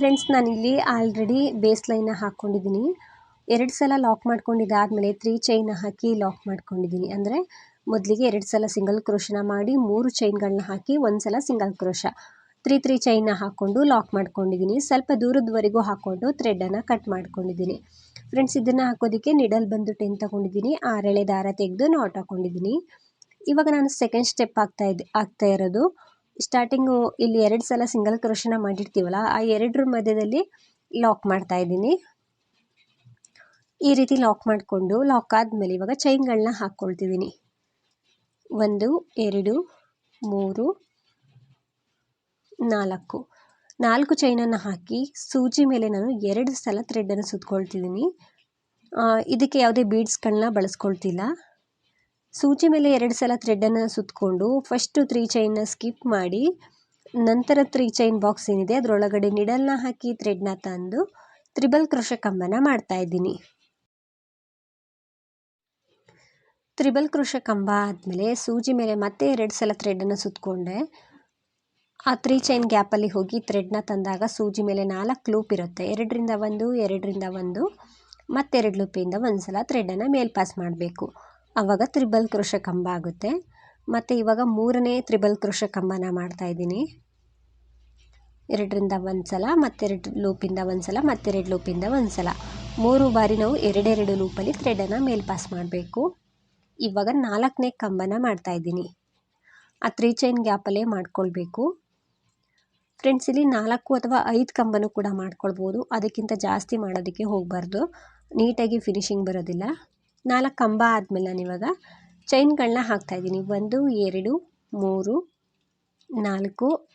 Friends, ನಾನಿಲ್ಲಿ already base ಲೈನ್ನ ಹಾಕ್ಕೊಂಡಿದ್ದೀನಿ. 2 ಸಲ ಲಾಕ್ ಮಾಡ್ಕೊಂಡಿದ್ದಾದಮೇಲೆ 3 ಚೈನ್ನ ಹಾಕಿ ಲಾಕ್ ಮಾಡ್ಕೊಂಡಿದ್ದೀನಿ. ಅಂದರೆ ಮೊದಲಿಗೆ 2 ಸಲ ಸಿಂಗಲ್ ಕ್ರೋಶನ ಮಾಡಿ 3 ಚೈನ್ಗಳನ್ನ ಹಾಕಿ 1 ಸಲ ಸಿಂಗಲ್ ಕ್ರೋಶ 3 ಚೈನ್ನ ಹಾಕ್ಕೊಂಡು ಲಾಕ್ ಮಾಡ್ಕೊಂಡಿದ್ದೀನಿ. ಸ್ವಲ್ಪ ದೂರದವರೆಗೂ ಹಾಕ್ಕೊಂಡು ಥ್ರೆಡನ್ನು ಕಟ್ ಮಾಡ್ಕೊಂಡಿದ್ದೀನಿ. ಫ್ರೆಂಡ್ಸ್, ಇದನ್ನು ಹಾಕೋದಕ್ಕೆ ನಿಡಲ್ ಬಂದು 10 ತೊಗೊಂಡಿದ್ದೀನಿ. 6 ಎಳೆ ದಾರ ತೆಗೆದು ನಾಟ್ ಹಾಕ್ಕೊಂಡಿದ್ದೀನಿ. ಇವಾಗ ನಾನು ಸೆಕೆಂಡ್ ಸ್ಟೆಪ್ ಆಗ್ತಾ ಇರೋದು. ಸ್ಟಾರ್ಟಿಂಗು ಇಲ್ಲಿ 2 ಸಲ ಸಿಂಗಲ್ ಕ್ರೋಶನ ಮಾಡಿರ್ತೀವಲ್ಲ, ಆ 2 ಮಧ್ಯದಲ್ಲಿ ಲಾಕ್ ಮಾಡ್ತಾ ಇದ್ದೀನಿ. ಈ ರೀತಿ ಲಾಕ್ ಮಾಡಿಕೊಂಡು ಲಾಕ್ ಆದಮೇಲೆ ಇವಾಗ ಚೈನ್ಗಳನ್ನ ಹಾಕ್ಕೊಳ್ತಿದ್ದೀನಿ. 1 2 3 4 ಚೈನನ್ನು ಹಾಕಿ ಸೂಜಿ ಮೇಲೆ ನಾನು 2 ಸಲ ಥ್ರೆಡನ್ನು ಸುತ್ಕೊಳ್ತಿದ್ದೀನಿ. ಇದಕ್ಕೆ ಯಾವುದೇ ಬೀಡ್ಸ್ಗಳನ್ನ ಬಳಸ್ಕೊಳ್ತಿಲ್ಲ. ಸೂಜಿ ಮೇಲೆ 2 ಸಲ ಥ್ರೆಡನ್ನು ಸುತ್ತಕೊಂಡು ಫಸ್ಟು 3 ಚೈನ್ನ ಸ್ಕಿಪ್ ಮಾಡಿ ನಂತರ 3 ಚೈನ್ ಬಾಕ್ಸ್ ಏನಿದೆ ಅದರೊಳಗಡೆ ನಿಡಲ್ನ ಹಾಕಿ ಥ್ರೆಡ್ನ ತಂದು ತ್ರಿಬಲ್ ಕ್ರೋಶ ಕಂಬನ ಮಾಡ್ತಾ ಇದ್ದೀನಿ. ತ್ರಿಬಲ್ ಕ್ರೋಶ ಕಂಬ ಆದಮೇಲೆ ಸೂಜಿ ಮೇಲೆ ಮತ್ತೆ 2 ಸಲ ಥ್ರೆಡನ್ನು ಸುತ್ತಕೊಂಡೆ. ಆ 3 ಚೈನ್ ಗ್ಯಾಪಲ್ಲಿ ಹೋಗಿ ಥ್ರೆಡ್ನ ತಂದಾಗ ಸೂಜಿ ಮೇಲೆ 4 ಲೂಪ್ ಇರುತ್ತೆ. 2ರಿಂದ 1 2ರಿಂದ 1 ಮತ್ತೆ 2 ಲೂಪಿಂದ 1 ಸಲ ಥ್ರೆಡನ್ನು ಮೇಲ್ ಪಾಸ್ ಮಾಡಬೇಕು. ಆವಾಗ ತ್ರಿಬಲ್ ಕ್ರೋಶ ಕಂಬ ಆಗುತ್ತೆ. ಮತ್ತು ಇವಾಗ 3ನೇ ತ್ರಿಬಲ್ ಕ್ರೋಶ ಕಂಬನ ಮಾಡ್ತಾ ಇದ್ದೀನಿ. 2ರಿಂದ 1 ಸಲ ಮತ್ತೆ 2 ಲೂಪಿಂದ 1 ಸಲ ಮತ್ತೆ 2 ಲೂಪಿಂದ 1 ಸಲ 3 ಬಾರಿ ನಾವು 2 ಲೂಪಲ್ಲಿ ಥ್ರೆಡನ್ನು ಮೇಲ್ ಪಾಸ್ ಮಾಡಬೇಕು. ಇವಾಗ 4ನೇ ಕಂಬನ ಮಾಡ್ತಾ ಇದ್ದೀನಿ. ಆ 3 ಚೈನ್ ಗ್ಯಾಪಲ್ಲೇ ಮಾಡ್ಕೊಳ್ಬೇಕು. ಫ್ರೆಂಡ್ಸ್, ಇಲ್ಲಿ 4 ಅಥವಾ 5 ಕಂಬನೂ ಕೂಡ ಮಾಡ್ಕೊಳ್ಬೋದು. ಅದಕ್ಕಿಂತ ಜಾಸ್ತಿ ಮಾಡೋದಕ್ಕೆ ಹೋಗಬಾರ್ದು, ನೀಟಾಗಿ ಫಿನಿಶಿಂಗ್ ಬರೋದಿಲ್ಲ. 4 ಕಂಬ ಆದಮೇಲೆ ನಾನಿವಾಗ ಚೈನ್ಗಳನ್ನ ಹಾಕ್ತಾಯಿದ್ದೀನಿ. 1 2 3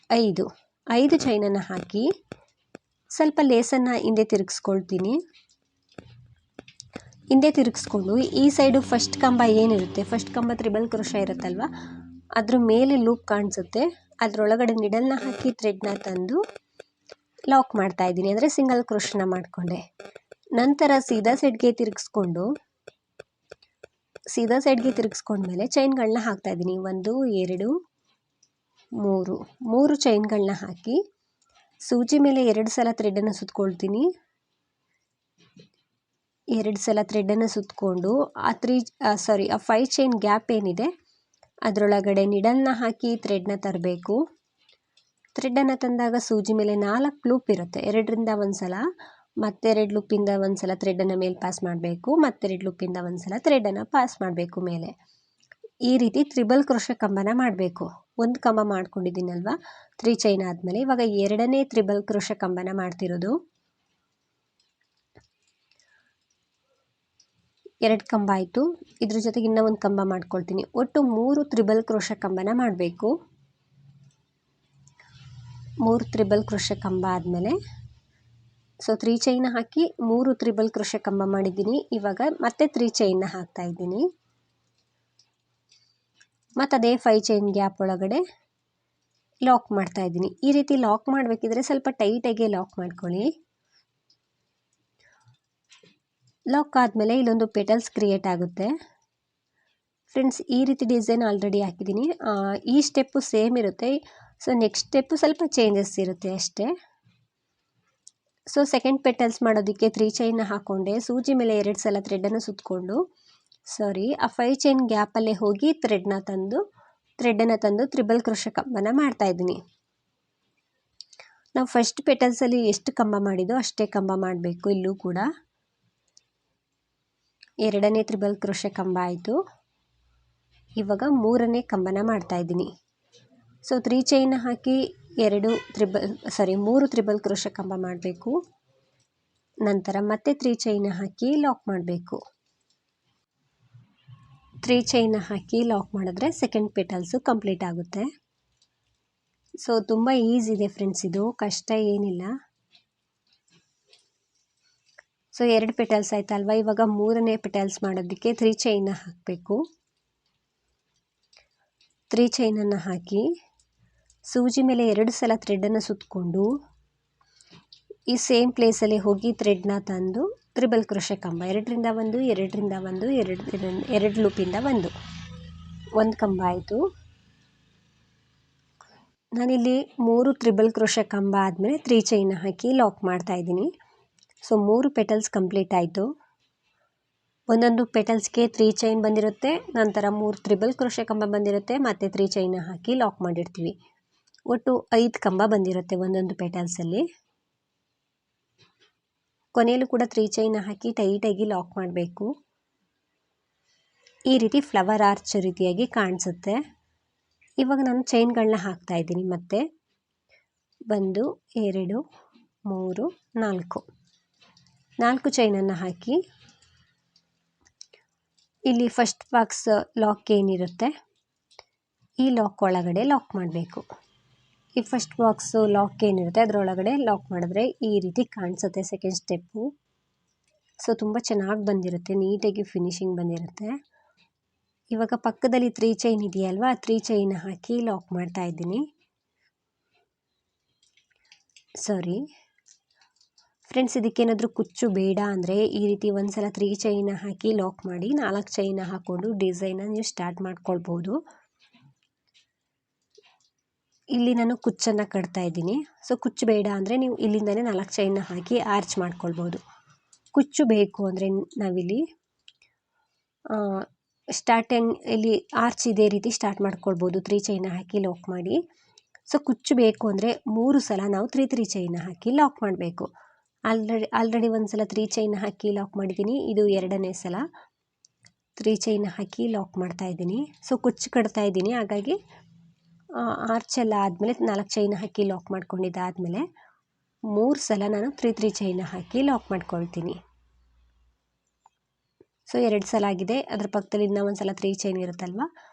4 5 ಚೈನನ್ನು ಹಾಕಿ ಸ್ವಲ್ಪ ಲೇಸನ್ನು ಹಿಂದೆ ತಿರುಗಿಸ್ಕೊಳ್ತೀನಿ. ಹಿಂದೆ ತಿರುಗಿಸ್ಕೊಂಡು ಈ ಸೈಡು ಫಸ್ಟ್ ಕಂಬ ಏನಿರುತ್ತೆ, ಫಸ್ಟ್ ಕಂಬ ತ್ರಿಬಲ್ ಕ್ರೋಶ ಇರುತ್ತಲ್ವ, ಅದ್ರ ಮೇಲೆ ಲೂಪ್ ಕಾಣಿಸುತ್ತೆ. ಅದರೊಳಗಡೆ ನಿಡಲ್ನ ಹಾಕಿ ಥ್ರೆಡ್ನ ತಂದು ಲಾಕ್ ಮಾಡ್ತಾ ಇದ್ದೀನಿ. ಅಂದರೆ ಸಿಂಗಲ್ ಕ್ರೋಶನ ಮಾಡಿಕೊಂಡೆ. ನಂತರ ಸೀದಾ ಸೈಡ್ಗೆ ತಿರುಗಿಸ್ಕೊಂಡ್ಮೇಲೆ ಚೈನ್ಗಳನ್ನ ಹಾಕ್ತಾ ಇದ್ದೀನಿ. 1 2 3 ಚೈನ್ಗಳನ್ನ ಹಾಕಿ ಸೂಜಿ ಮೇಲೆ 2 ಸಲ ಥ್ರೆಡನ್ನು ಸುತ್ಕೊಳ್ತೀನಿ. 2 ಸಲ ಥ್ರೆಡನ್ನು ಸುತ್ತಕೊಂಡು ಆ 5 ಚೈನ್ ಗ್ಯಾಪ್ ಏನಿದೆ ಅದರೊಳಗಡೆ ನಿಡಲ್ನ ಹಾಕಿ ಥ್ರೆಡ್ನ ತರಬೇಕು. ಥ್ರೆಡನ್ನು ತಂದಾಗ ಸೂಜಿ ಮೇಲೆ 4 ಲೂಪ್ ಇರುತ್ತೆ. 2ರಿಂದ 1 ಸಲ ಮತ್ತೆ 2 ಲೂಪಿಂದ 1 ಸಲ ಥ್ರೆಡನ್ನು ಮೇಲೆ ಪಾಸ್ ಮಾಡಬೇಕು. ಮತ್ತೆ 2 ಲೂಪಿಂದ 1 ಸಲ ಥ್ರೆಡನ್ನು ಪಾಸ್ ಮಾಡಬೇಕು ಮೇಲೆ. ಈ ರೀತಿ ತ್ರಿಬಲ್ ಕ್ರೋಶ ಕಂಬನ ಮಾಡಬೇಕು. 1 ಕಂಬ ಮಾಡ್ಕೊಂಡಿದ್ದೀನಲ್ವ 3 ಚೈನ್ ಆದಮೇಲೆ ಇವಾಗ 2ನೇ ತ್ರಿಬಲ್ ಕ್ರೋಶ ಕಂಬನ ಮಾಡ್ತಿರೋದು. 2 ಕಂಬ ಆಯಿತು. ಇದ್ರ ಜೊತೆಗೆ ಇನ್ನೂ 1 ಕಂಬ ಮಾಡ್ಕೊಳ್ತೀನಿ. ಒಟ್ಟು 3 ತ್ರಿಬಲ್ ಕ್ರೋಶ ಕಂಬನ ಮಾಡಬೇಕು. 3 ತ್ರಿಬಲ್ ಕ್ರೋಶ ಕಂಬ ಆದಮೇಲೆ 3 ಚೈನ ಹಾಕಿ 3 ತ್ರಿಬಲ್ ಕ್ರೋಶ ಕಂಬ ಮಾಡಿದ್ದೀನಿ. ಇವಾಗ ಮತ್ತೆ 3 ಚೈನ್ನ ಹಾಕ್ತಾ ಇದ್ದೀನಿ. ಮತ್ತು ಅದೇ 5 ಚೈನ್ ಗ್ಯಾಪ್ ಒಳಗಡೆ ಲಾಕ್ ಮಾಡ್ತಾ ಇದ್ದೀನಿ. ಈ ರೀತಿ ಲಾಕ್ ಮಾಡಬೇಕಿದ್ರೆ ಸ್ವಲ್ಪ ಟೈಟಾಗಿ ಲಾಕ್ ಮಾಡ್ಕೊಳ್ಳಿ. ಲಾಕ್ ಆದಮೇಲೆ ಇಲ್ಲೊಂದು ಪೆಟಲ್ಸ್ ಕ್ರಿಯೇಟ್ ಆಗುತ್ತೆ. ಫ್ರೆಂಡ್ಸ್, ಈ ರೀತಿ ಡಿಸೈನ್ ಆಲ್ರೆಡಿ ಹಾಕಿದ್ದೀನಿ. ಈ ಸ್ಟೆಪ್ಪು ಸೇಮ್ ಇರುತ್ತೆ. ನೆಕ್ಸ್ಟ್ ಸ್ಟೆಪ್ಪು ಸ್ವಲ್ಪ ಚೇಂಜಸ್ ಇರುತ್ತೆ ಅಷ್ಟೇ. ಸೆಕೆಂಡ್ ಪೆಟಲ್ಸ್ ಮಾಡೋದಕ್ಕೆ 3 ಚೈನ್ನ ಹಾಕ್ಕೊಂಡೆ. ಸೂಜಿ ಮೇಲೆ 2 ಸಲ ಥ್ರೆಡನ್ನು ಸುತ್ತಕೊಂಡು ಆ 5 ಚೈನ್ ಗ್ಯಾಪಲ್ಲೇ ಹೋಗಿ ಥ್ರೆಡನ್ನು ತಂದು ತ್ರಿಬಲ್ ಕ್ರೋಶ ಕಂಬನ ಮಾಡ್ತಾ ಇದ್ದೀನಿ. ನಾವು ಫಸ್ಟ್ ಪೆಟಲ್ಸಲ್ಲಿ ಎಷ್ಟು ಕಂಬ ಮಾಡಿದೋ ಅಷ್ಟೇ ಕಂಬ ಮಾಡಬೇಕು. ಇಲ್ಲೂ ಕೂಡ 2ನೇ ತ್ರಿಬಲ್ ಕ್ರೋಶ ಕಂಬ ಆಯಿತು. ಇವಾಗ 3ನೇ ಕಂಬನ ಮಾಡ್ತಾ ಇದ್ದೀನಿ. 3 ಚೈನ್ನ ಹಾಕಿ 3 ತ್ರಿಬಲ್ ಕ್ರೋಶ ಕಂಬ ಮಾಡಬೇಕು. ನಂತರ ಮತ್ತೆ 3 ಚೈನ್ನ ಹಾಕಿ ಲಾಕ್ ಮಾಡಬೇಕು. 3 ಚೈನ್ನ ಹಾಕಿ ಲಾಕ್ ಮಾಡಿದ್ರೆ ಸೆಕೆಂಡ್ ಪೆಟಲ್ಸು ಕಂಪ್ಲೀಟ್ ಆಗುತ್ತೆ. ತುಂಬ ಈಸಿ ಇದೆ ಫ್ರೆಂಡ್ಸ್, ಇದು ಕಷ್ಟ ಏನಿಲ್ಲ. 2 ಪೆಟಲ್ಸ್ ಆಯ್ತಲ್ವ. ಇವಾಗ 3ನೇ ಪೆಟಲ್ಸ್ ಮಾಡೋದಕ್ಕೆ 3 ಚೈನ್ನ ಹಾಕಬೇಕು. 3 ಚೈನನ್ನು ಹಾಕಿ ಸೂಜಿ ಮೇಲೆ 2 ಸಲ ಥ್ರೆಡನ್ನು ಸುತ್ತಕೊಂಡು ಈ ಸೇಮ್ ಪ್ಲೇಸಲ್ಲಿ ಹೋಗಿ ಥ್ರೆಡ್ನ ತಂದು ತ್ರಿಬಲ್ ಕ್ರೋಶ ಕಂಬ 2ರಿಂದ 1 2ರಿಂದ 1 2 ಲೂಪಿಂದ 1 ಕಂಬ ಆಯಿತು. ನಾನಿಲ್ಲಿ 3 ತ್ರಿಬಲ್ ಕ್ರೋಶೆ ಕಂಬ ಆದಮೇಲೆ 3 ಚೈನ್ ಹಾಕಿ ಲಾಕ್ ಮಾಡ್ತಾ ಇದ್ದೀನಿ. ಸೊ 3 ಪೆಟಲ್ಸ್ ಕಂಪ್ಲೀಟ್ ಆಯಿತು. ಒಂದೊಂದು ಪೆಟಲ್ಸ್ಗೆ 3 ಚೈನ್ ಬಂದಿರುತ್ತೆ, ನಂತರ 3 ತ್ರಿಬಲ್ ಕ್ರೋಶೆ ಕಂಬ ಬಂದಿರುತ್ತೆ, ಮತ್ತು 3 ಚೈನ್ ಹಾಕಿ ಲಾಕ್ ಮಾಡಿರ್ತೀವಿ. ಒಟ್ಟು 5 ಕಂಬ ಬಂದಿರುತ್ತೆ ಒಂದೊಂದು ಪೆಟಲ್ಸಲ್ಲಿ. ಕೊನೆಯಲ್ಲೂ ಕೂಡ 3 ಚೈನ್ ಹಾಕಿ ಟೈಟಾಗಿ ಲಾಕ್ ಮಾಡಬೇಕು. ಈ ರೀತಿ ಫ್ಲವರ್ ಆರ್ಚ್ ರೀತಿಯಾಗಿ ಕಾಣಿಸುತ್ತೆ. ಇವಾಗ ನಾನು ಚೈನ್ಗಳನ್ನ ಹಾಕ್ತಾ ಇದ್ದೀನಿ. ಮತ್ತೆ 1 2 3 4 ಚೈನನ್ನು ಹಾಕಿ ಇಲ್ಲಿ ಫಸ್ಟ್ ಬಾಕ್ಸ್ ಲಾಕ್ ಏನಿರುತ್ತೆ ಈ ಲಾಕ್ ಒಳಗಡೆ ಲಾಕ್ ಮಾಡಬೇಕು. ಈ ಫಸ್ಟ್ ಬಾಕ್ಸು ಲಾಕ್ ಏನಿರುತ್ತೆ ಅದರೊಳಗಡೆ ಲಾಕ್ ಮಾಡಿದ್ರೆ ಈ ರೀತಿ ಕಾಣಿಸುತ್ತೆ ಸೆಕೆಂಡ್ ಸ್ಟೆಪ್ಪು. ಸೊ ತುಂಬ ಚೆನ್ನಾಗಿ ಬಂದಿರುತ್ತೆ, ನೀಟಾಗಿ ಫಿನಿಶಿಂಗ್ ಬಂದಿರುತ್ತೆ. ಇವಾಗ ಪಕ್ಕದಲ್ಲಿ 3 ಚೈನ್ ಇದೆಯಲ್ವಾ, 3 ಚೈನ್ ಹಾಕಿ ಲಾಕ್ ಮಾಡ್ತಾ ಇದ್ದೀನಿ. ಸಾರಿ ಫ್ರೆಂಡ್ಸ್, ಇದಕ್ಕೇನಾದರೂ ಕುಚ್ಚು ಬೇಡ ಅಂದರೆ ಈ ರೀತಿ ಒಂದ್ಸಲ 3 ಚೈನ್ ಹಾಕಿ ಲಾಕ್ ಮಾಡಿ 4 ಚೈನ್ ಹಾಕ್ಕೊಂಡು ಡಿಸೈನ ನೀವು ಸ್ಟಾರ್ಟ್ ಮಾಡ್ಕೊಳ್ಬೋದು. ಇಲ್ಲಿ ನಾನು ಕುಚ್ಚನ್ನು ಕಟ್ತಾ ಇದ್ದೀನಿ. ಸೊ ಕುಚ್ಚು ಬೇಡ ಅಂದರೆ ನೀವು ಇಲ್ಲಿಂದನೇ 4 ಚೈನ್ ಹಾಕಿ ಆರ್ಚ್ ಮಾಡ್ಕೊಳ್ಬೋದು. ಕುಚ್ಚು ಬೇಕು ಅಂದರೆ ನಾವಿಲ್ಲಿ ಸ್ಟಾರ್ಟಿಂಗ್ ಇಲ್ಲಿ ಆರ್ಚ್ ಇದೇ ರೀತಿ ಸ್ಟಾರ್ಟ್ ಮಾಡ್ಕೊಳ್ಬೋದು 3 ಚೈನ್ ಹಾಕಿ ಲಾಕ್ ಮಾಡಿ. ಸೊ ಕುಚ್ಚು ಬೇಕು ಅಂದರೆ 3 ಸಲ ನಾವು 3 ಚೈನ್ ಹಾಕಿ ಲಾಕ್ ಮಾಡಬೇಕು. ಆಲ್ರೆಡಿ ಒಂದು ಸಲ 3 ಚೈನ್ ಹಾಕಿ ಲಾಕ್ ಮಾಡಿದ್ದೀನಿ. ಇದು 2ನೇ ಸಲ 3 ಚೈನ್ ಹಾಕಿ ಲಾಕ್ ಮಾಡ್ತಾ ಇದ್ದೀನಿ. ಸೊ ಕುಚ್ಚು ಕಟ್ತಾ ಇದ್ದೀನಿ, ಹಾಗಾಗಿ ಆರ್ಚ್ ಎಲ್ಲ ಆದಮೇಲೆ 4 ಚೈನ್ ಹಾಕಿ ಲಾಕ್ ಮಾಡ್ಕೊಂಡಿದ್ದಾದಮೇಲೆ 3 ಸಲ ನಾನು 3 ಚೈನ್ ಹಾಕಿ ಲಾಕ್ ಮಾಡ್ಕೊಳ್ತೀನಿ. ಸೊ 2 ಸಲ ಆಗಿದೆ. ಅದರ ಪಕ್ಕದಲ್ಲಿ ಇನ್ನೂ ಒಂದು ಸಲ 3 ಚೈನ್ ಇರುತ್ತಲ್ವ,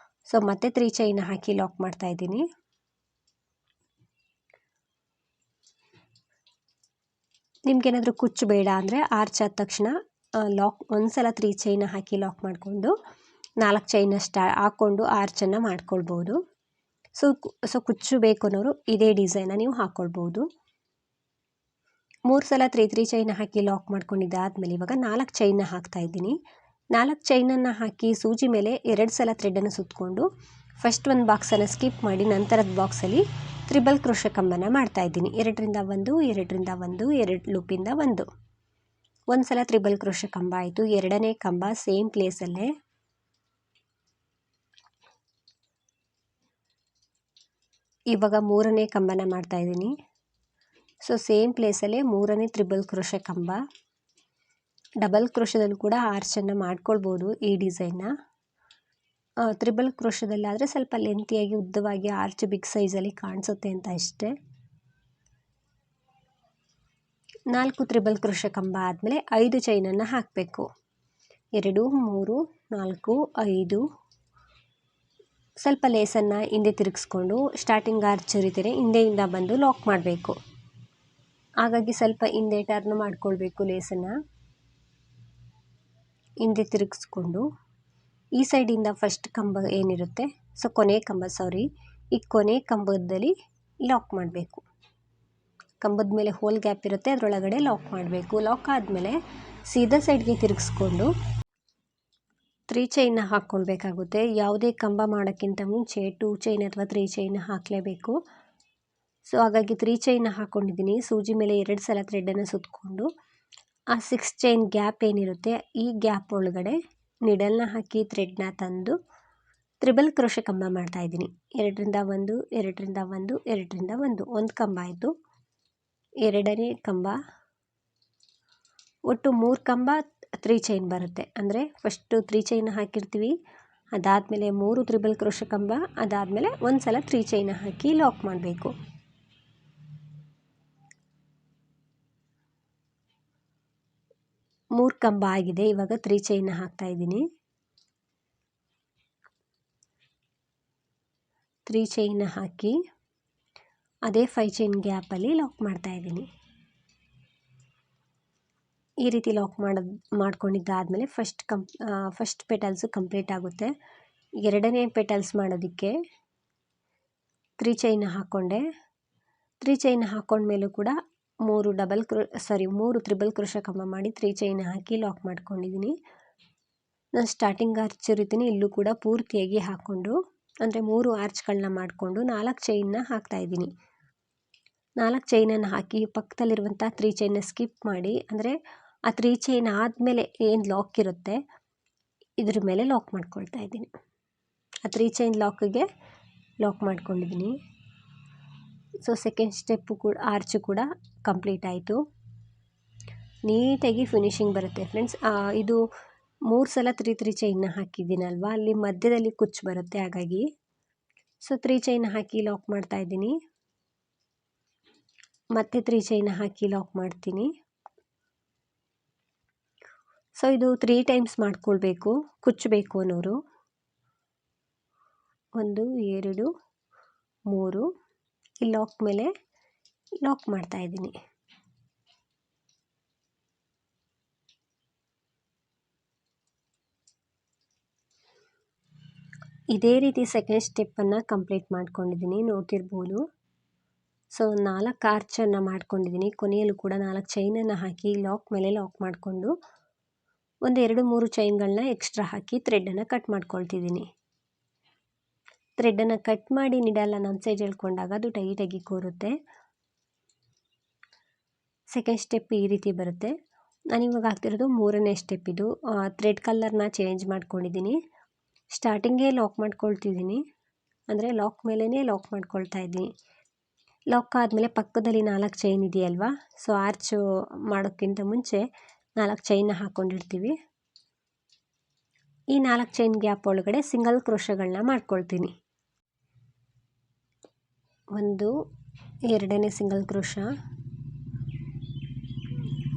ಸೊ ಮತ್ತೆ 3 ಚೈನ್ ಹಾಕಿ ಲಾಕ್ ಮಾಡ್ತಾ ಇದ್ದೀನಿ. ನಿಮ್ಗೇನಾದರೂ ಕುಚ್ಚು ಬೇಡ ಅಂದರೆ ಆರ್ಚ್ ಆದ ತಕ್ಷಣ ಲಾಕ್ ಒಂದು ಸಲ 3 ಚೈನ್ ಹಾಕಿ ಲಾಕ್ ಮಾಡಿಕೊಂಡು 4 ಚೈನ್ ಹಾಕ್ಕೊಂಡು ಆರ್ಚನ್ನು ಮಾಡ್ಕೊಳ್ಬೋದು. ಸೊ ಕುಚ್ಚು ಬೇಕು ಅನ್ನೋರು ಇದೇ ಡಿಸೈನ ನೀವು ಹಾಕ್ಕೊಳ್ಬೋದು. 3 ಸಲ 3 ಚೈನ್ ಹಾಕಿ ಲಾಕ್ ಮಾಡ್ಕೊಂಡಿದ್ದಾದಮೇಲೆ ಇವಾಗ 4 ಚೈನ್ ಹಾಕ್ತಾ ಇದ್ದೀನಿ. 4 ಚೈನನ್ನು ಹಾಕಿ ಸೂಜಿ ಮೇಲೆ 2 ಸಲ ಥ್ರೆಡನ್ನು ಸುತ್ತಕೊಂಡು ಫಸ್ಟ್ ಒಂದು ಬಾಕ್ಸನ್ನು ಸ್ಕಿಪ್ ಮಾಡಿ ನಂತರದ ಬಾಕ್ಸಲ್ಲಿ ತ್ರಿಬಲ್ ಕ್ರೋಶೆ ಕಂಬನ ಮಾಡ್ತಾ ಇದ್ದೀನಿ. 2ರಿಂದ 1 2ರಿಂದ 1 2 ಲೂಪಿಂದ 1 ಸಲ ತ್ರಿಬಲ್ ಕ್ರೋಶೆ ಕಂಬ ಆಯಿತು. 2ನೇ ಕಂಬ ಸೇಮ್ ಪ್ಲೇಸಲ್ಲೇ ಇವಾಗ 3ನೇ ಕಂಬನ ಮಾಡ್ತಾ ಇದ್ದೀನಿ. ಸೊ ಸೇಮ್ ಪ್ಲೇಸಲ್ಲೇ 3ನೇ ತ್ರಿಬಲ್ ಕ್ರೋಶೆ ಕಂಬ. ಡಬಲ್ ಕ್ರೋಶದಲ್ಲೂ ಕೂಡ ಆರ್ಚನ್ನು ಮಾಡ್ಕೊಳ್ಬೋದು ಈ ಡಿಸೈನ್ನ. ತ್ರಿಬಲ್ ಕ್ರೋಶದಲ್ಲಾದರೆ ಸ್ವಲ್ಪ ಲೆಂತಿಯಾಗಿ ಉದ್ದವಾಗಿ ಆರ್ಚ್ ಬಿಗ್ ಸೈಜಲ್ಲಿ ಕಾಣಿಸುತ್ತೆ ಅಂತ ಅಷ್ಟೇ. 4 ತ್ರಿಬಲ್ ಕ್ರೋಶೆ ಕಂಬ ಆದಮೇಲೆ 5 ಚೈನನ್ನು ಹಾಕಬೇಕು. 2 3 4 5 ಸ್ವಲ್ಪ ಲೇಸನ್ನು ಹಿಂದೆ ತಿರುಗಿಸ್ಕೊಂಡು ಸ್ಟಾರ್ಟಿಂಗ್ ಆರ್ಚ್ ರೀತಿಯೇ ಹಿಂದೆಯಿಂದ ಬಂದು ಲಾಕ್ ಮಾಡಬೇಕು. ಹಾಗಾಗಿ ಸ್ವಲ್ಪ ಹಿಂದೆ ಟರ್ನ್ ಮಾಡ್ಕೊಳ್ಬೇಕು. ಲೇಸನ್ನು ಹಿಂದೆ ತಿರುಗಿಸ್ಕೊಂಡು ಈ ಸೈಡಿಂದ ಫಸ್ಟ್ ಕಂಬ ಏನಿರುತ್ತೆ, ಸೊ ಈ ಕೊನೆ ಕಂಬದಲ್ಲಿ ಲಾಕ್ ಮಾಡಬೇಕು. ಕಂಬದ ಮೇಲೆ ಹೋಲ್ ಗ್ಯಾಪ್ ಇರುತ್ತೆ, ಅದರೊಳಗಡೆ ಲಾಕ್ ಮಾಡಬೇಕು. ಲಾಕ್ ಆದಮೇಲೆ ಸೀದಾ ಸೈಡ್ಗೆ ತಿರುಗಿಸ್ಕೊಂಡು 3 ಚೈನ್ನ ಹಾಕ್ಕೊಳ್ಬೇಕಾಗುತ್ತೆ. ಯಾವುದೇ ಕಂಬ ಮಾಡೋಕ್ಕಿಂತ ಮುಂಚೆ 2 ಚೈನ್ ಅಥವಾ 3 ಚೈನ್ ಹಾಕಲೇಬೇಕು. ಸೊ ಹಾಗಾಗಿ 3 ಚೈನ್ ಹಾಕ್ಕೊಂಡಿದ್ದೀನಿ. ಸೂಜಿ ಮೇಲೆ 2 ಸಲ ಥ್ರೆಡನ್ನು ಸುತ್ತಕೊಂಡು ಆ 6 ಚೈನ್ ಗ್ಯಾಪ್ ಏನಿರುತ್ತೆ ಈ ಗ್ಯಾಪ್ ಒಳಗಡೆ ನಿಡಲ್ನ ಹಾಕಿ ಥ್ರೆಡ್ನ ತಂದು ತ್ರಿಬಲ್ ಕ್ರೋಶೆ ಕಂಬ ಮಾಡ್ತಾಯಿದ್ದೀನಿ. 2ರಿಂದ 1 2ರಿಂದ 1 2ರಿಂದ 1 ಒಂದು ಕಂಬ ಆಯಿತು. 2ನೇ ಕಂಬ, ಒಟ್ಟು 3 ಕಂಬ 3 ಚೈನ್ ಬರುತ್ತೆ. ಅಂದರೆ ಫಸ್ಟು 3 ಚೈನ್ ಹಾಕಿರ್ತೀವಿ, ಅದಾದಮೇಲೆ 3 ತ್ರಿಬಲ್ ಕ್ರೋಶೆ ಕಂಬ, ಅದಾದಮೇಲೆ ಒಂದು ಸಲ 3 ಚೈನ್ ಹಾಕಿ ಲಾಕ್ ಮಾಡಬೇಕು. ಮೂರು ಕಂಬ ಆಗಿದೆ. ಇವಾಗ 3 ಚೈನ್ ಹಾಕ್ತಾ ಇದ್ದೀನಿ. 3 ಚೈನ್ ಹಾಕಿ ಅದೇ 5 ಚೈನ್ ಗ್ಯಾಪಲ್ಲಿ ಲಾಕ್ ಮಾಡ್ತಾ ಇದ್ದೀನಿ. ಈ ರೀತಿ ಲಾಕ್ ಮಾಡ್ಕೊಂಡಿದ್ದಾದಮೇಲೆ ಫಸ್ಟ್ ಪೆಟಲ್ಸು ಕಂಪ್ಲೀಟ್ ಆಗುತ್ತೆ. 2ನೇ ಪೆಟಲ್ಸ್ ಮಾಡೋದಕ್ಕೆ 3 ಚೈನ್ ಹಾಕ್ಕೊಂಡೆ. 3 ಚೈನ್ ಹಾಕ್ಕೊಂಡ್ಮೇಲೂ ಕೂಡ 3 ತ್ರಿಬಲ್ ಕ್ರೋಶೆ ಕಂಬ ಮಾಡಿ 3 ಚೈನ್ ಹಾಕಿ ಲಾಕ್ ಮಾಡ್ಕೊಂಡಿದ್ದೀನಿ. ನಾನು ಸ್ಟಾರ್ಟಿಂಗ್ ಆರ್ಚ್ ರೀತಿಯೇ ಇಲ್ಲೂ ಕೂಡ ಪೂರ್ತಿಯಾಗಿ ಹಾಕ್ಕೊಂಡು ಅಂದರೆ 3 ಆರ್ಚ್ಗಳನ್ನ ಮಾಡಿಕೊಂಡು 4 ಚೈನ್ನ ಹಾಕ್ತಾಯಿದ್ದೀನಿ. 4 ಚೈನನ್ನು ಹಾಕಿ ಪಕ್ಕದಲ್ಲಿರುವಂಥ 3 ಚೈನ್ನ ಸ್ಕಿಪ್ ಮಾಡಿ, ಅಂದರೆ ಆ 3 ಚೈನ್ ಆದಮೇಲೆ ಏನು ಲಾಕ್ ಇರುತ್ತೆ ಇದ್ರ ಮೇಲೆ ಲಾಕ್ ಮಾಡ್ಕೊಳ್ತಾ ಇದ್ದೀನಿ. ಆ 3 ಚೈನ್ ಲಾಕಿಗೆ ಲಾಕ್ ಮಾಡ್ಕೊಂಡಿದ್ದೀನಿ. ಸೊ ಸೆಕೆಂಡ್ ಸ್ಟೆಪ್ಪು ಕೂಡ ಆರ್ಚು ಕೂಡ ಕಂಪ್ಲೀಟ್ ಆಯಿತು. ನೀಟಾಗಿ ಫಿನಿಶಿಂಗ್ ಬರುತ್ತೆ ಫ್ರೆಂಡ್ಸ್. ಇದು 3 ಸಲ 3 ಚೈನ್ನ ಹಾಕಿದ್ದೀನಲ್ವ, ಅಲ್ಲಿ ಮಧ್ಯದಲ್ಲಿ ಕುಚ್ಚು ಬರುತ್ತೆ, ಹಾಗಾಗಿ ಸೊ 3 ಚೈನ್ ಹಾಕಿ ಲಾಕ್ ಮಾಡ್ತಾ ಇದ್ದೀನಿ. ಮತ್ತೆ 3 ಚೈನ್ ಹಾಕಿ ಲಾಕ್ ಮಾಡ್ತೀನಿ. ಸೊ ಇದು 3 ಟೈಮ್ಸ್ ಮಾಡ್ಕೊಳ್ಬೇಕು, ಕುಚ್ಚಬೇಕು ಅನ್ನೋರು. 1 2 3 ಈ ಲಾಕ್ ಮೇಲೆ ಲಾಕ್ ಮಾಡ್ತಾ ಇದ್ದೀನಿ. ಇದೇ ರೀತಿ ಸೆಕೆಂಡ್ ಸ್ಟೆಪ್ಪನ್ನು ಕಂಪ್ಲೀಟ್ ಮಾಡ್ಕೊಂಡಿದ್ದೀನಿ, ನೋಡ್ತಿರ್ಬೋದು. ಸೊ 4 ಆರ್ಚನ್ನು ಮಾಡ್ಕೊಂಡಿದ್ದೀನಿ. ಕೊನೆಯಲ್ಲೂ ಕೂಡ 4 ಚೈನನ್ನು ಹಾಕಿ ಲಾಕ್ ಮೇಲೆ ಲಾಕ್ ಮಾಡಿಕೊಂಡು 1 2 3 ಚೈನ್ಗಳನ್ನ ಎಕ್ಸ್ಟ್ರಾ ಹಾಕಿ ಥ್ರೆಡನ್ನು ಕಟ್ ಮಾಡ್ಕೊಳ್ತಿದ್ದೀನಿ. ಥ್ರೆಡನ್ನು ಕಟ್ ಮಾಡಿ ನಿಡಲ್ನ ನಮ್ಮ ಸೈಡ್ ಎಳ್ಕೊಂಡಾಗ ಅದು ಟೈಟಾಗಿ ಕೂರುತ್ತೆ. ಸೆಕೆಂಡ್ ಸ್ಟೆಪ್ ಈ ರೀತಿ ಬರುತ್ತೆ. ನಾನಿವಾಗ ಆಗ್ತಿರೋದು 3ನೇ ಸ್ಟೆಪ್. ಇದು ಥ್ರೆಡ್ ಕಲರ್ನ ಚೇಂಜ್ ಮಾಡ್ಕೊಂಡಿದ್ದೀನಿ. ಸ್ಟಾರ್ಟಿಂಗೇ ಲಾಕ್ ಮಾಡ್ಕೊಳ್ತಿದ್ದೀನಿ, ಅಂದರೆ ಲಾಕ್ ಮೇಲೇ ಲಾಕ್ ಮಾಡ್ಕೊಳ್ತಾ ಇದ್ದೀನಿ. ಲಾಕ್ ಆದಮೇಲೆ ಪಕ್ಕದಲ್ಲಿ 4 ಚೈನ್ ಇದೆಯಲ್ವಾ, ಸೊ ಆರ್ಚು ಮಾಡೋಕ್ಕಿಂತ ಮುಂಚೆ 4 ಚೈನ್ನ ಹಾಕ್ಕೊಂಡಿರ್ತೀವಿ. ಈ 4 ಚೈನ್ ಗ್ಯಾಪ್ ಒಳಗಡೆ ಸಿಂಗಲ್ ಕ್ರೋಶಗಳನ್ನ ಮಾಡ್ಕೊಳ್ತೀನಿ. 1 2ನೇ ಸಿಂಗಲ್ ಕ್ರೋಶ,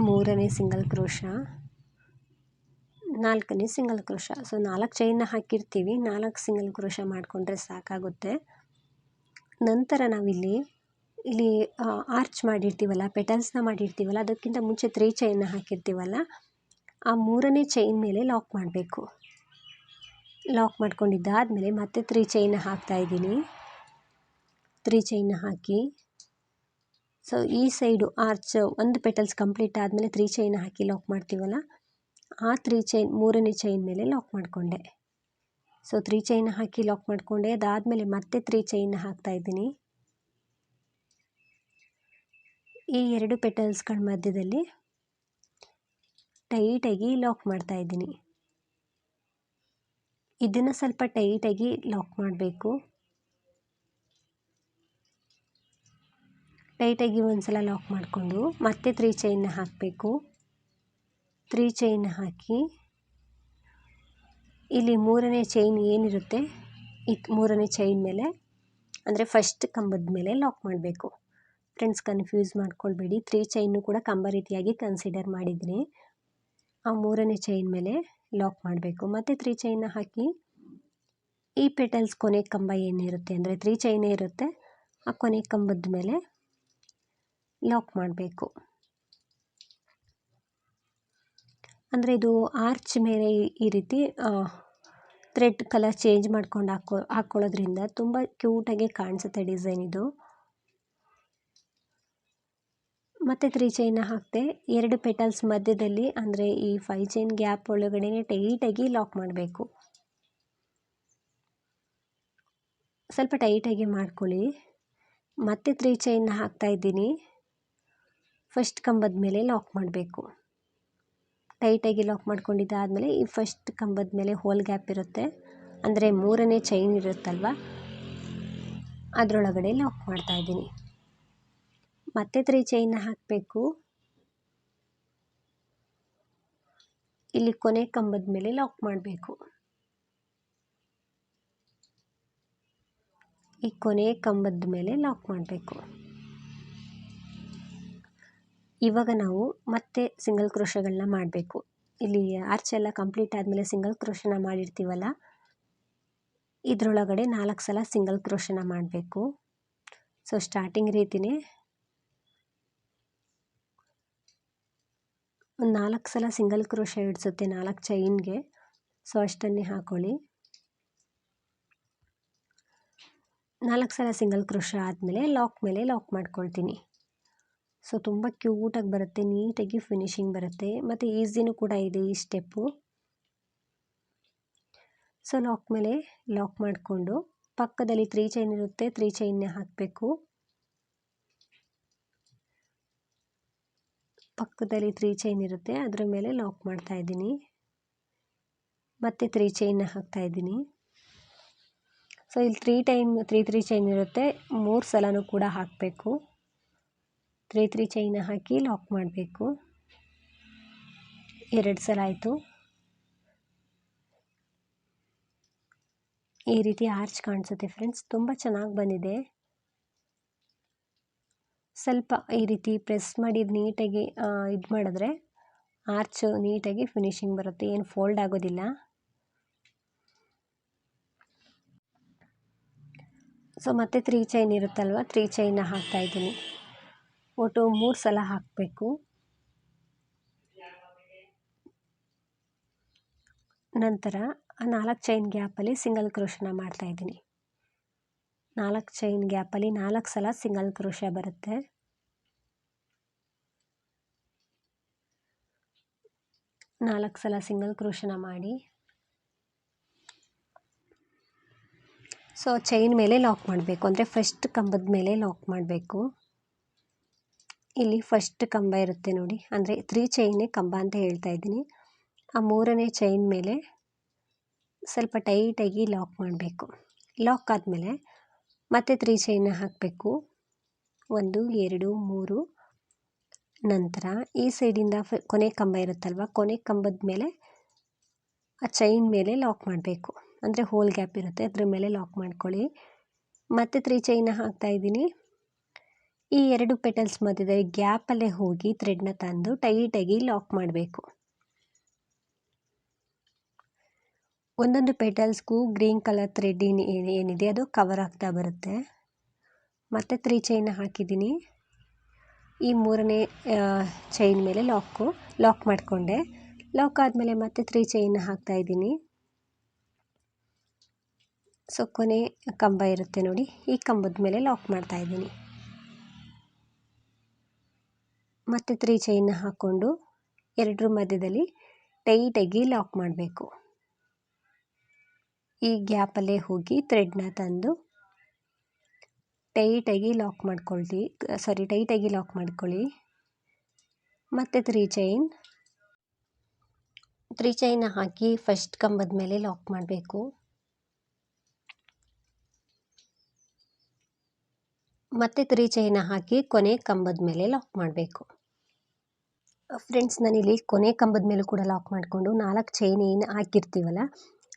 3ನೇ ಸಿಂಗಲ್ ಕ್ರೋಶ, 4ನೇ ಸಿಂಗಲ್ ಕ್ರೋಶ. ಸೊ 4 ಚೈನ್ನ ಹಾಕಿರ್ತೀವಿ, 4 ಸಿಂಗಲ್ ಕ್ರೋಶ ಮಾಡಿಕೊಂಡ್ರೆ ಸಾಕಾಗುತ್ತೆ. ನಂತರ ನಾವಿಲ್ಲಿ ಆರ್ಚ್ ಮಾಡಿರ್ತೀವಲ್ಲ, ಪೆಟಲ್ಸ್ನ ಮಾಡಿರ್ತೀವಲ್ಲ, ಅದಕ್ಕಿಂತ ಮುಂಚೆ 3 ಚೈನ್ನ ಹಾಕಿರ್ತೀವಲ್ಲ, ಆ 3ನೇ ಚೈನ್ ಮೇಲೆ ಲಾಕ್ ಮಾಡಬೇಕು. ಲಾಕ್ ಮಾಡ್ಕೊಂಡಿದ್ದಾದಮೇಲೆ ಮತ್ತೆ 3 ಚೈನ್ನ ಹಾಕ್ತಾಯಿದ್ದೀನಿ. 3 ಚೈನ್ನ ಹಾಕಿ, ಸೊ ಈ ಸೈಡು ಆರ್ಚ್ ಒಂದು ಪೆಟಲ್ಸ್ ಕಂಪ್ಲೀಟ್ ಆದಮೇಲೆ 3 ಚೈನ್ನ ಹಾಕಿ ಲಾಕ್ ಮಾಡ್ತೀವಲ್ಲ, ಆ 3 ಚೈನ್ 3ನೇ ಚೈನ್ ಮೇಲೆ ಲಾಕ್ ಮಾಡಿಕೊಂಡೆ. ಸೊ 3 ಚೈನ್ನ ಹಾಕಿ ಲಾಕ್ ಮಾಡಿಕೊಂಡೆ. ಅದಾದಮೇಲೆ ಮತ್ತೆ 3 ಚೈನ್ನ ಹಾಕ್ತಾಯಿದ್ದೀನಿ. ಈ 2 ಪೆಟಲ್ಸ್ಗಳ ಮಧ್ಯದಲ್ಲಿ ಟೈಟಾಗಿ ಲಾಕ್ ಮಾಡ್ತಾಯಿದ್ದೀನಿ. ಇದನ್ನು ಸ್ವಲ್ಪ ಟೈಟಾಗಿ ಲಾಕ್ ಮಾಡಬೇಕು. ಟೈಟಾಗಿ ಒಂದ್ಸಲ ಲಾಕ್ ಮಾಡಿಕೊಂಡು ಮತ್ತೆ 3 ಚೈನ್ನ ಹಾಕಬೇಕು. 3 ಚೈನ್ನ ಹಾಕಿ ಇಲ್ಲಿ 3ನೇ ಚೈನ್ ಏನಿರುತ್ತೆ ಈ 3ನೇ ಚೈನ್ ಮೇಲೆ, ಅಂದರೆ ಫಸ್ಟ್ ಕಂಬದ ಮೇಲೆ ಲಾಕ್ ಮಾಡಬೇಕು. ಫ್ರೆಂಡ್ಸ್, ಕನ್ಫ್ಯೂಸ್ ಮಾಡ್ಕೊಳ್ಬೇಡಿ, 3 ಚೈನು ಕೂಡ ಕಂಬ ರೀತಿಯಾಗಿ ಕನ್ಸಿಡರ್ ಮಾಡಿದ್ದೀನಿ. ಆ 3ನೇ ಚೈನ್ ಮೇಲೆ ಲಾಕ್ ಮಾಡಬೇಕು. ಮತ್ತು 3 ಚೈನ್ನ ಹಾಕಿ ಈ ಪೆಟಲ್ಸ್ ಕೊನೆ ಕಂಬ ಏನಿರುತ್ತೆ, ಅಂದರೆ 3 ಚೈನೇ ಇರುತ್ತೆ, ಆ ಕೊನೆ ಕಂಬದ ಮೇಲೆ ಲಾಕ್ ಮಾಡಬೇಕು. ಅಂದರೆ ಇದು ಆರ್ಚ್ ಮೇಲೆ ಈ ರೀತಿ ಥ್ರೆಡ್ ಕಲರ್ ಚೇಂಜ್ ಮಾಡ್ಕೊಂಡು ಹಾಕ್ಕೊಳ್ಳೋದ್ರಿಂದ ತುಂಬ ಕ್ಯೂಟಾಗಿ ಕಾಣಿಸುತ್ತೆ ಡಿಸೈನ್ ಇದು. ಮತ್ತು 3 ಚೈನ್ನ ಹಾಕಿದೆ. 2 ಪೆಟಲ್ಸ್ ಮಧ್ಯದಲ್ಲಿ, ಅಂದರೆ ಈ 5 ಚೈನ್ ಗ್ಯಾಪ್ ಒಳಗಡೆ ಟೈಟಾಗಿ ಲಾಕ್ ಮಾಡಬೇಕು. ಸ್ವಲ್ಪ ಟೈಟಾಗಿ ಮಾಡ್ಕೊಳ್ಳಿ. ಮತ್ತೆ 3 ಚೈನ್ನ ಹಾಕ್ತಾಯಿದ್ದೀನಿ. ಫಸ್ಟ್ ಕಂಬದ ಮೇಲೆ ಲಾಕ್ ಮಾಡಬೇಕು. ಟೈಟಾಗಿ ಲಾಕ್ ಮಾಡ್ಕೊಂಡಿದ್ದಾದಮೇಲೆ ಈ ಫಸ್ಟ್ ಕಂಬದ ಮೇಲೆ ಹೋಲ್ ಗ್ಯಾಪ್ ಇರುತ್ತೆ, ಅಂದರೆ 3ನೇ ಚೈನ್ ಇರುತ್ತಲ್ವ, ಅದರೊಳಗಡೆ ಲಾಕ್ ಮಾಡ್ತಾಯಿದ್ದೀನಿ. ಮತ್ತೆ 3 ಚೈನ್ನ ಹಾಕಬೇಕು. ಇಲ್ಲಿ ಕೊನೆ ಕಂಬದ ಮೇಲೆ ಲಾಕ್ ಮಾಡಬೇಕು. ಈ ಕೊನೆ ಕಂಬದ ಮೇಲೆ ಲಾಕ್ ಮಾಡಬೇಕು. ಇವಾಗ ನಾವು ಮತ್ತೆ ಸಿಂಗಲ್ ಕ್ರೋಶಗಳನ್ನ ಮಾಡಬೇಕು. ಇಲ್ಲಿ ಆರ್ಚ್ ಎಲ್ಲ ಕಂಪ್ಲೀಟ್ ಆದಮೇಲೆ ಸಿಂಗಲ್ ಕ್ರೋಶನ ಮಾಡಿರ್ತೀವಲ್ಲ, ಇದರೊಳಗಡೆ 4 ಸಲ ಸಿಂಗಲ್ ಕ್ರೋಶನ ಮಾಡಬೇಕು. ಸೊ ಸ್ಟಾರ್ಟಿಂಗ್ ರೀತಿಯೇ ಒಂದು 4 ಸಲ ಸಿಂಗಲ್ ಕ್ರೋಶ ಹಿಡಿಸುತ್ತೆ 4 ಚೈನ್ಗೆ. ಸೊ ಅಷ್ಟನ್ನೇ ಹಾಕೊಳ್ಳಿ. 4 ಸಲ ಸಿಂಗಲ್ ಕ್ರೋಶ ಆದಮೇಲೆ ಲಾಕ್ ಮೇಲೆ ಲಾಕ್ ಮಾಡ್ಕೊಳ್ತೀನಿ. ಸೊ ತುಂಬ ಕ್ಯೂಟಾಗಿ ಬರುತ್ತೆ, ನೀಟಾಗಿ ಫಿನಿಶಿಂಗ್ ಬರುತ್ತೆ, ಮತ್ತು ಈಸಿನೂ ಕೂಡ ಇದೆ ಈ ಸ್ಟೆಪ್ಪು. ಸೊ ಲಾಕ್ ಮೇಲೆ ಲಾಕ್ ಮಾಡಿಕೊಂಡು ಪಕ್ಕದಲ್ಲಿ 3 ಚೈನ್ ಇರುತ್ತೆ, 3 ಚೈನ್ನೇ ಹಾಕಬೇಕು. ಪಕ್ಕದಲ್ಲಿ 3 ಚೈನ್ ಇರುತ್ತೆ, ಅದರ ಮೇಲೆ ಲಾಕ್ ಮಾಡ್ತಾ ಇದ್ದೀನಿ. ಮತ್ತೆ 3 ಚೈನ್ನ ಹಾಕ್ತಾ ಇದ್ದೀನಿ. ಸೊ ಇಲ್ಲಿ 3 ಚೈನ್ ಇರುತ್ತೆ, 3 ಸಲನೂ ಕೂಡ ಹಾಕಬೇಕು. 3 ಚೈನ್ನ ಹಾಕಿ ಲಾಕ್ ಮಾಡಬೇಕು. 2 ಸಲ ಆಯಿತು. ಈ ರೀತಿ ಆರ್ಚ್ ಕಾಣಿಸುತ್ತೆ ಫ್ರೆಂಡ್ಸ್, ತುಂಬ ಚೆನ್ನಾಗಿ ಬಂದಿದೆ. ಸ್ವಲ್ಪ ಈ ರೀತಿ ಪ್ರೆಸ್ ಮಾಡಿ ನೀಟಾಗಿ ಇದು ಮಾಡಿದ್ರೆ ಆರ್ಚ್ ನೀಟಾಗಿ ಫಿನಿಶಿಂಗ್ ಬರುತ್ತೆ, ಏನು ಫೋಲ್ಡ್ ಆಗೋದಿಲ್ಲ. ಸೊ ಮತ್ತೆ 3 ಚೈನ್ ಇರುತ್ತಲ್ವ, 3 ಚೈನ್ನ ಹಾಕ್ತಾ ಇದ್ದೀನಿ. ಒಟ್ಟು 3 ಸಲ ಹಾಕಬೇಕು. ನಂತರ 4 ಚೈನ್ ಗ್ಯಾಪಲ್ಲಿ ಸಿಂಗಲ್ ಕ್ರೋಶನ ಮಾಡ್ತಾ ಇದ್ದೀನಿ. 4 ಚೈನ್ ಗ್ಯಾಪಲ್ಲಿ 4 ಸಲ ಸಿಂಗಲ್ ಕ್ರೋಶ ಬರುತ್ತೆ. 4 ಸಲ ಸಿಂಗಲ್ ಕ್ರೋಶನ ಮಾಡಿ ಸೊ ಚೈನ್ ಮೇಲೆ ಲಾಕ್ ಮಾಡಬೇಕು, ಅಂದರೆ ಫಸ್ಟ್ ಕಂಬದ ಮೇಲೆ ಲಾಕ್ ಮಾಡಬೇಕು. ಇಲ್ಲಿ ಫಸ್ಟ್ ಕಂಬ ಇರುತ್ತೆ ನೋಡಿ, ಅಂದರೆ 3 ಚೈನ್ನೇ ಕಂಬ ಅಂತ ಹೇಳ್ತಾ ಇದ್ದೀನಿ. ಆ 3ನೇ ಚೈನ್ ಮೇಲೆ ಸ್ವಲ್ಪ ಟೈಟಾಗಿ ಲಾಕ್ ಮಾಡಬೇಕು. ಲಾಕ್ ಆದಮೇಲೆ ಮತ್ತೆ 3 ಚೈನ್ನ ಹಾಕಬೇಕು. 1 2 3. ನಂತರ ಈ ಸೈಡಿಂದ ಕೊನೆ ಕಂಬ ಇರುತ್ತಲ್ವ, ಕೊನೆ ಕಂಬದ ಮೇಲೆ ಆ ಚೈನ್ ಮೇಲೆ ಲಾಕ್ ಮಾಡಬೇಕು, ಅಂದರೆ ಹೋಲ್ ಗ್ಯಾಪ್ ಇರುತ್ತೆ ಅದ್ರ ಮೇಲೆ ಲಾಕ್ ಮಾಡ್ಕೊಳ್ಳಿ. ಮತ್ತೆ 3 ಚೈನ್ನ ಹಾಕ್ತಾ ಇದ್ದೀನಿ. ಈ 2 ಪೆಟಲ್ಸ್ ಮಧ್ಯದಲ್ಲಿ ಗ್ಯಾಪಲ್ಲೇ ಹೋಗಿ ಥ್ರೆಡ್ನ ತಂದು ಟೈಟಾಗಿ ಲಾಕ್ ಮಾಡಬೇಕು. ಒಂದೊಂದು ಪೆಟಲ್ಸ್ಗೂ ಗ್ರೀನ್ ಕಲರ್ ಥ್ರೆಡ್ ಏನಿದೆ ಅದು ಕವರ್ ಆಗ್ತಾ ಬರುತ್ತೆ. ಮತ್ತೆ 3 ಚೈನ್ನ ಹಾಕಿದ್ದೀನಿ. ಈ 3ನೇ ಚೈನ್ ಮೇಲೆ ಲಾಕ್ ಮಾಡಿಕೊಂಡೆ. ಲಾಕ್ ಆದಮೇಲೆ ಮತ್ತೆ 3 ಚೈನ್ನ ಹಾಕ್ತಾ ಇದ್ದೀನಿ. ಸೊ ಕೊನೆ ಕಂಬ ಇರುತ್ತೆ ನೋಡಿ, ಈ ಕಂಬದ ಮೇಲೆ ಲಾಕ್ ಮಾಡ್ತಾ ಇದ್ದೀನಿ. ಮತ್ತೆ 3 ಚೈನ್ನ ಹಾಕ್ಕೊಂಡು 2 ಮಧ್ಯದಲ್ಲಿ ಟೈಟಾಗಿ ಲಾಕ್ ಮಾಡಬೇಕು. ಈ ಗ್ಯಾಪಲ್ಲೇ ಹೋಗಿ ಥ್ರೆಡ್ನ ತಂದು ಟೈಟಾಗಿ ಲಾಕ್ ಮಾಡ್ಕೊಳ್ಳಿ. ಮತ್ತೆ 3 ಚೈನ್ನ ಹಾಕಿ ಫಸ್ಟ್ ಕಂಬದ ಮೇಲೆ ಲಾಕ್ ಮಾಡಬೇಕು. ಮತ್ತೆ 3 ಚೈನ್ನ ಹಾಕಿ ಕೊನೆ ಕಂಬದ ಮೇಲೆ ಲಾಕ್ ಮಾಡಬೇಕು. ಫ್ರೆಂಡ್ಸ್, ನಾನಿಲ್ಲಿ ಕೊನೆ ಕಂಬದ ಮೇಲೂ ಕೂಡ ಲಾಕ್ ಮಾಡಿಕೊಂಡು 4 ಚೈನ್ ಏನು ಹಾಕಿರ್ತೀವಲ್ಲ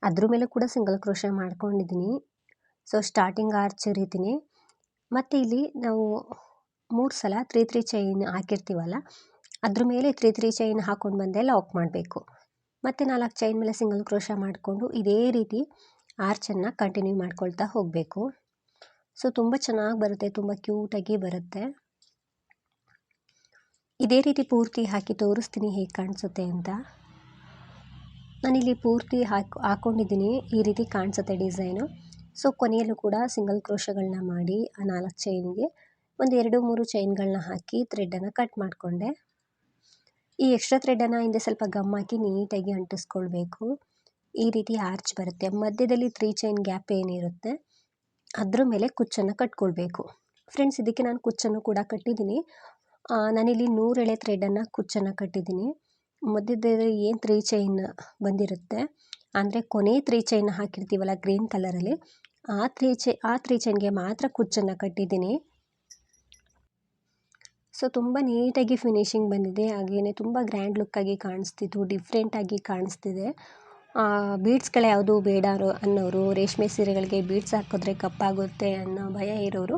ಅದ್ರ ಮೇಲೂ ಕೂಡ ಸಿಂಗಲ್ ಕ್ರೋಶ ಮಾಡ್ಕೊಂಡಿದ್ದೀನಿ. ಸೊ ಸ್ಟಾರ್ಟಿಂಗ್ ಆರ್ಚ್ ರೀತಿನೇ. ಮತ್ತು ಇಲ್ಲಿ ನಾವು 3 ಸಲ 3 ಚೈನ್ ಹಾಕಿರ್ತೀವಲ್ಲ ಅದ್ರ ಮೇಲೆ 3 ಚೈನ್ ಹಾಕ್ಕೊಂಡು ಬಂದೆ ಲಾಕ್ ಮಾಡಬೇಕು. ಮತ್ತು 4 ಚೈನ್ ಮೇಲೆ ಸಿಂಗಲ್ ಕ್ರೋಶ ಮಾಡಿಕೊಂಡು ಇದೇ ರೀತಿ ಆರ್ಚನ್ನು ಕಂಟಿನ್ಯೂ ಮಾಡ್ಕೊಳ್ತಾ ಹೋಗಬೇಕು. ಸೊ ತುಂಬ ಚೆನ್ನಾಗಿ ಬರುತ್ತೆ, ತುಂಬ ಕ್ಯೂಟಾಗಿ ಬರುತ್ತೆ. ಇದೇ ರೀತಿ ಪೂರ್ತಿ ಹಾಕಿ ತೋರಿಸ್ತೀನಿ ಹೇಗೆ ಕಾಣಿಸುತ್ತೆ ಅಂತ. ನಾನಿಲ್ಲಿ ಪೂರ್ತಿ ಹಾಕ್ಕೊಂಡಿದ್ದೀನಿ, ಈ ರೀತಿ ಕಾಣಿಸುತ್ತೆ ಡಿಸೈನು. ಸೊ ಕೊನೆಯಲ್ಲೂ ಕೂಡ ಸಿಂಗಲ್ ಕ್ರೋಶಗಳನ್ನ ಮಾಡಿ ಆ 4 ಚೈನ್ಗೆ ಒಂದು 2-3 ಚೈನ್ಗಳನ್ನ ಹಾಕಿ ಥ್ರೆಡನ್ನು ಕಟ್ ಮಾಡಿಕೊಂಡೆ. ಈ ಎಕ್ಸ್ಟ್ರಾ ಥ್ರೆಡನ್ನು ಹಿಂದೆ ಸ್ವಲ್ಪ ಗಮ್ ಹಾಕಿ ನೀಟಾಗಿ ಅಂಟಿಸ್ಕೊಳ್ಬೇಕು. ಈ ರೀತಿ ಆರ್ಚ್ ಬರುತ್ತೆ. ಮಧ್ಯದಲ್ಲಿ 3 ಚೈನ್ ಗ್ಯಾಪ್ ಏನಿರುತ್ತೆ ಅದ್ರ ಮೇಲೆ ಕುಚ್ಚನ್ನು ಕಟ್ಕೊಳ್ಬೇಕು. ಫ್ರೆಂಡ್ಸ್, ಇದಕ್ಕೆ ನಾನು ಕುಚ್ಚನ್ನು ಕೂಡ ಕಟ್ಟಿದ್ದೀನಿ. ನಾನಿಲ್ಲಿ 100 ಎಳೆ ಥ್ರೆಡನ್ನು ಕುಚ್ಚನ್ನು ಕಟ್ಟಿದ್ದೀನಿ. ಮಧ್ಯದಲ್ಲಿ ಏನು 3 ಚೈನ್ ಬಂದಿರುತ್ತೆ, ಅಂದರೆ ಕೊನೆ 3 ಚೈನ್ ಹಾಕಿರ್ತೀವಲ್ಲ ಗ್ರೀನ್ ಕಲರಲ್ಲಿ, ಆ 3 ಚೈನ್ಗೆ ಮಾತ್ರ ಕುಚ್ಚನ್ನು ಕಟ್ಟಿದ್ದೀನಿ. ಸೊ ತುಂಬ ನೀಟಾಗಿ ಫಿನಿಶಿಂಗ್ ಬಂದಿದೆ, ಹಾಗೆಯೇ ತುಂಬ ಗ್ರ್ಯಾಂಡ್ ಲುಕ್ಕಾಗಿ ಕಾಣಿಸ್ತಿತ್ತು, ಡಿಫ್ರೆಂಟಾಗಿ ಕಾಣಿಸ್ತಿದೆ. ಬೀಡ್ಸ್ಗಳು ಯಾವುದು ಬೇಡ ಅನ್ನೋರು, ರೇಷ್ಮೆ ಸೀರೆಗಳಿಗೆ ಬೀಡ್ಸ್ ಹಾಕಿದ್ರೆ ಕಪ್ಪಾಗುತ್ತೆ ಅನ್ನೋ ಭಯ ಇರೋರು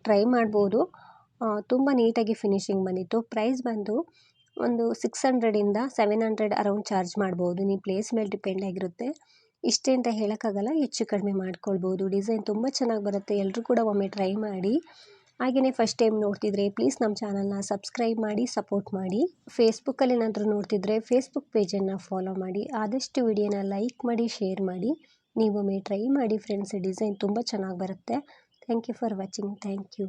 ಟ್ರೈ ಮಾಡ್ಬೋದು. ತುಂಬ ನೀಟಾಗಿ ಫಿನಿಶಿಂಗ್ ಬಂದಿತ್ತು. ಪ್ರೈಸ್ ಬಂದು ಒಂದು 600ಇಂದ 700 ಅರೌಂಡ್ ಚಾರ್ಜ್ ಮಾಡ್ಬೋದು. ನೀವು ಪ್ಲೇಸ್ ಮೇಲೆ ಡಿಪೆಂಡ್ ಆಗಿರುತ್ತೆ. ಇಷ್ಟೇ ಅಂತ ಹೇಳೋಕ್ಕಾಗಲ್ಲ, ಹೆಚ್ಚು ಕಡಿಮೆ ಮಾಡ್ಕೊಳ್ಬೋದು. ಡಿಸೈನ್ ತುಂಬ ಚೆನ್ನಾಗಿ ಬರುತ್ತೆ, ಎಲ್ಲರೂ ಕೂಡ ಒಮ್ಮೆ ಟ್ರೈ ಮಾಡಿ. ಹಾಗೆಯೇ ಫಸ್ಟ್ ಟೈಮ್ ನೋಡ್ತಿದ್ರೆ ಪ್ಲೀಸ್ ನಮ್ಮ ಚಾನಲ್ನ ಸಬ್ಸ್ಕ್ರೈಬ್ ಮಾಡಿ, ಸಪೋರ್ಟ್ ಮಾಡಿ. ಫೇಸ್ಬುಕ್ಕಲ್ಲಿ ಏನಾದರೂ ನೋಡ್ತಿದ್ರೆ ಫೇಸ್ಬುಕ್ ಪೇಜನ್ನು ಫಾಲೋ ಮಾಡಿ. ಆದಷ್ಟು ವಿಡಿಯೋನ ಲೈಕ್ ಮಾಡಿ, ಶೇರ್ ಮಾಡಿ. ನೀವೊಮ್ಮೆ ಟ್ರೈ ಮಾಡಿ ಫ್ರೆಂಡ್ಸ್, ಡಿಸೈನ್ ತುಂಬ ಚೆನ್ನಾಗಿ ಬರುತ್ತೆ. Thank you for watching. Thank you.